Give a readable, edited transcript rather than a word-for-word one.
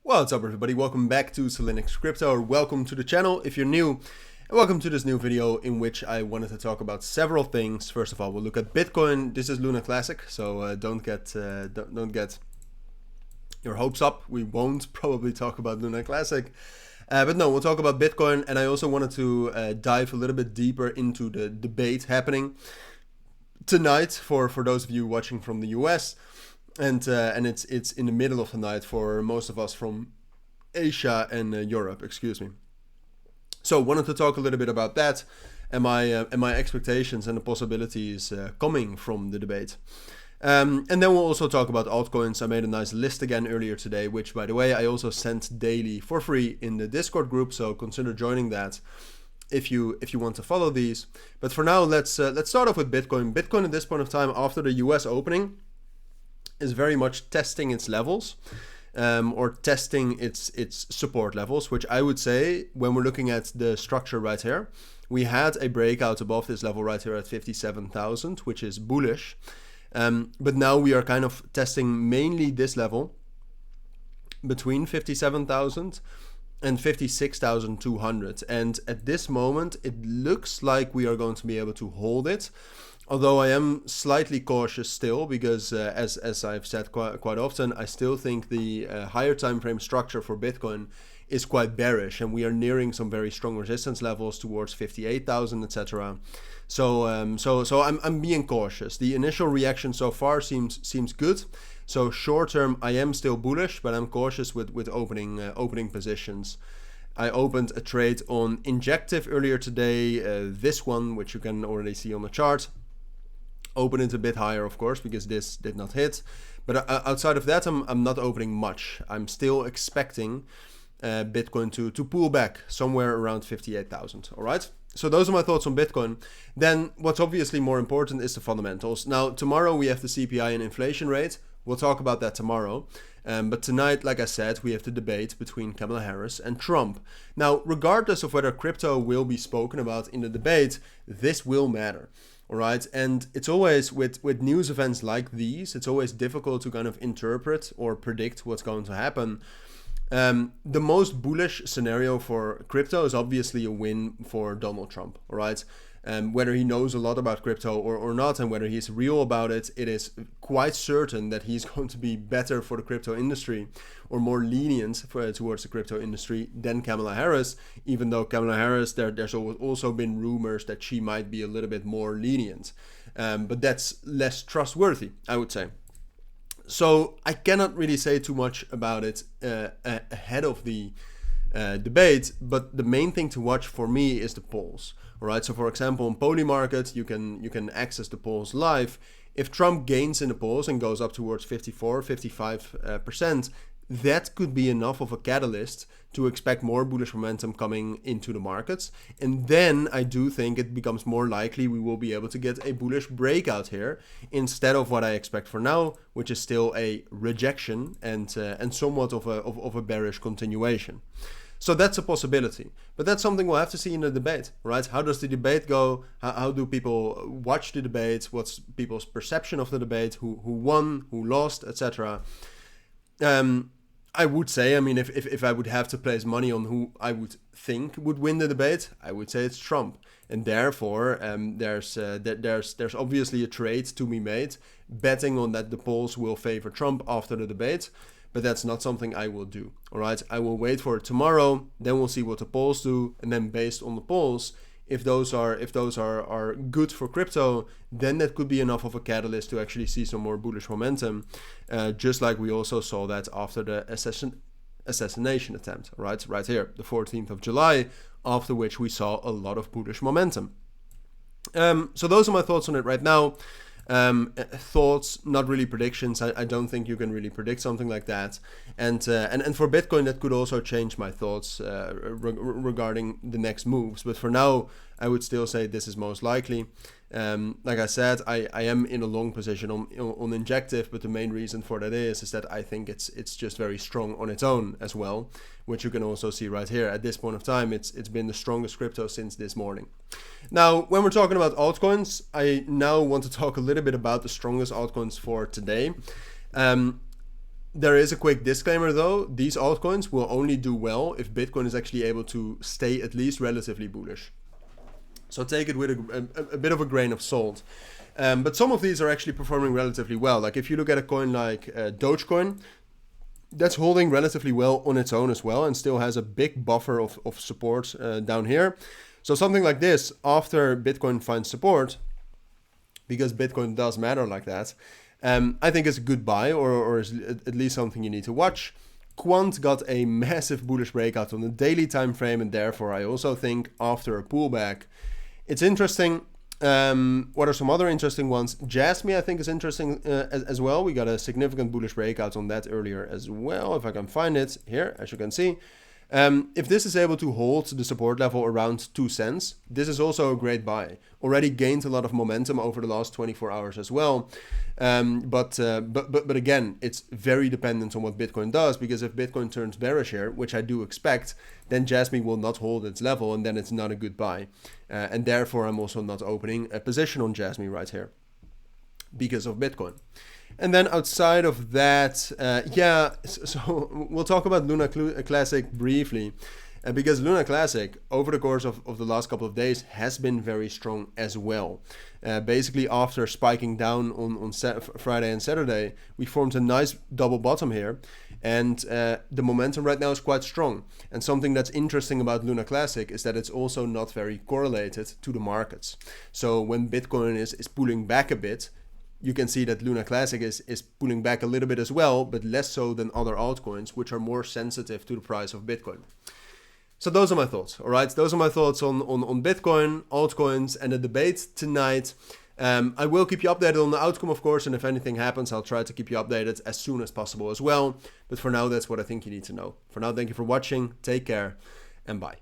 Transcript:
What's up everybody, welcome back to Cilinix Crypto, or welcome to the channel if you're new, and welcome to this new video in which I wanted to talk about several things. First of all, we'll look at Bitcoin. This is Luna Classic, so don't get your hopes up. We won't probably talk about Luna Classic, but no, we'll talk about Bitcoin, and I also wanted to dive a little bit deeper into the debate happening tonight for those of you watching from the US. And it's in the middle of the night for most of us from Asia and Europe, excuse me. So wanted to talk a little bit about that and my expectations and the possibilities coming from the debate. And then we'll also talk about altcoins. I made a nice list again earlier today, which by the way I also sent daily for free in the Discord group. So consider joining that if you want to follow these. But for now, let's start off with Bitcoin. Bitcoin at this point of time, after the US opening, is very much testing its levels, or testing its support levels, which I would say, when we're looking at the structure right here, we had a breakout above this level right here at 57,000, which is bullish. But now we are kind of testing mainly this level between 57,000 and 56,200. And at this moment, it looks like we are going to be able to hold it. Although I am slightly cautious still, because as I've said quite often, I still think the higher time frame structure for Bitcoin is quite bearish, and we are nearing some very strong resistance levels towards 58,000, etc. So I'm being cautious. The initial reaction so far seems good. So short term, I am still bullish, but I'm cautious with opening positions. I opened a trade on Injective earlier today. This one, which you can already see on the chart. Open it a bit higher, of course, because this did not hit. But outside of that, I'm not opening much. I'm still expecting Bitcoin to pull back somewhere around 58,000. All right. So those are my thoughts on Bitcoin. Then what's obviously more important is the fundamentals. Now, tomorrow we have the CPI and inflation rate. We'll talk about that tomorrow. But tonight, like I said, we have the debate between Kamala Harris and Trump. Now, regardless of whether crypto will be spoken about in the debate, this will matter. All right, and it's always with news events like these, it's always difficult to kind of interpret or predict what's going to happen. The most bullish scenario for crypto is obviously a win for Donald Trump. All right, whether he knows a lot about crypto or not, and whether he's real about it, it is quite certain that he's going to be better for the crypto industry, or more lenient towards the crypto industry than Kamala Harris, even though Kamala Harris, there's also been rumors that she might be a little bit more lenient. But that's less trustworthy, I would say. So I cannot really say too much about it ahead of the debate, but the main thing to watch for me is the polls. All right, so for example, on Polymarket, you can access the polls live. If Trump gains in the polls and goes up towards 55%, that could be enough of a catalyst to expect more bullish momentum coming into the markets. And then I do think it becomes more likely we will be able to get a bullish breakout here, instead of what I expect for now, which is still a rejection and somewhat of a bearish continuation. So that's a possibility, but that's something we'll have to see in the debate, right? How does the debate go? How do people watch the debate? What's people's perception of the debate? Who won? Who lost? Etc. I would say, I mean, if I would have to place money on who I would think would win the debate, I would say it's Trump, and therefore there's obviously a trade to be made, betting on that the polls will favor Trump after the debate. But that's not something I will do. All right, I will wait for it tomorrow. Then we'll see what the polls do, and then based on the polls, if those are good for crypto, then that could be enough of a catalyst to actually see some more bullish momentum. Just like we also saw that after the assassination attempt, right here, the 14th of July, after which we saw a lot of bullish momentum. So those are my thoughts on it right now. Thoughts, not really predictions. I don't think you can really predict something like that. And for Bitcoin, that could also change my thoughts regarding the next moves. But for now, I would still say this is most likely. Like I said, I am in a long position on Injective, but the main reason for that is that I think it's just very strong on its own as well, which you can also see right here. At this point of time, it's been the strongest crypto since this morning. Now, when we're talking about altcoins, I now want to talk a little bit about the strongest altcoins for today. There is a quick disclaimer though. These altcoins will only do well if Bitcoin is actually able to stay at least relatively bullish. So take it with a bit of a grain of salt. But some of these are actually performing relatively well. Like if you look at a coin like Dogecoin, that's holding relatively well on its own as well and still has a big buffer of support down here. So something like this, after Bitcoin finds support, because Bitcoin does matter like that, I think it's a good buy or is at least something you need to watch. Quant got a massive bullish breakout on the daily time frame, and therefore I also think after a pullback, it's interesting. What are some other interesting ones? Jasmy, I think, is interesting as well. We got a significant bullish breakout on that earlier as well. If I can find it here, as you can see. If this is able to hold the support level around 2 cents, this is also a great buy. Already gained a lot of momentum over the last 24 hours as well. But again, it's very dependent on what Bitcoin does, because if Bitcoin turns bearish here, which I do expect, then Jasmy will not hold its level, and then it's not a good buy. And therefore, I'm also not opening a position on Jasmy right here because of Bitcoin. And then outside of that, so we'll talk about Luna Classic briefly, because Luna Classic, over the course of the last couple of days, has been very strong as well. Basically, after spiking down on Friday and Saturday, we formed a nice double bottom here, and the momentum right now is quite strong. And something that's interesting about Luna Classic is that it's also not very correlated to the markets. So when Bitcoin is pulling back a bit, you can see that Luna Classic is pulling back a little bit as well, but less so than other altcoins, which are more sensitive to the price of Bitcoin. So those are my thoughts, all right? Those are my thoughts on Bitcoin, altcoins, and the debate tonight. I will keep you updated on the outcome, of course, and if anything happens, I'll try to keep you updated as soon as possible as well. But for now, that's what I think you need to know. For now, thank you for watching, take care, and bye.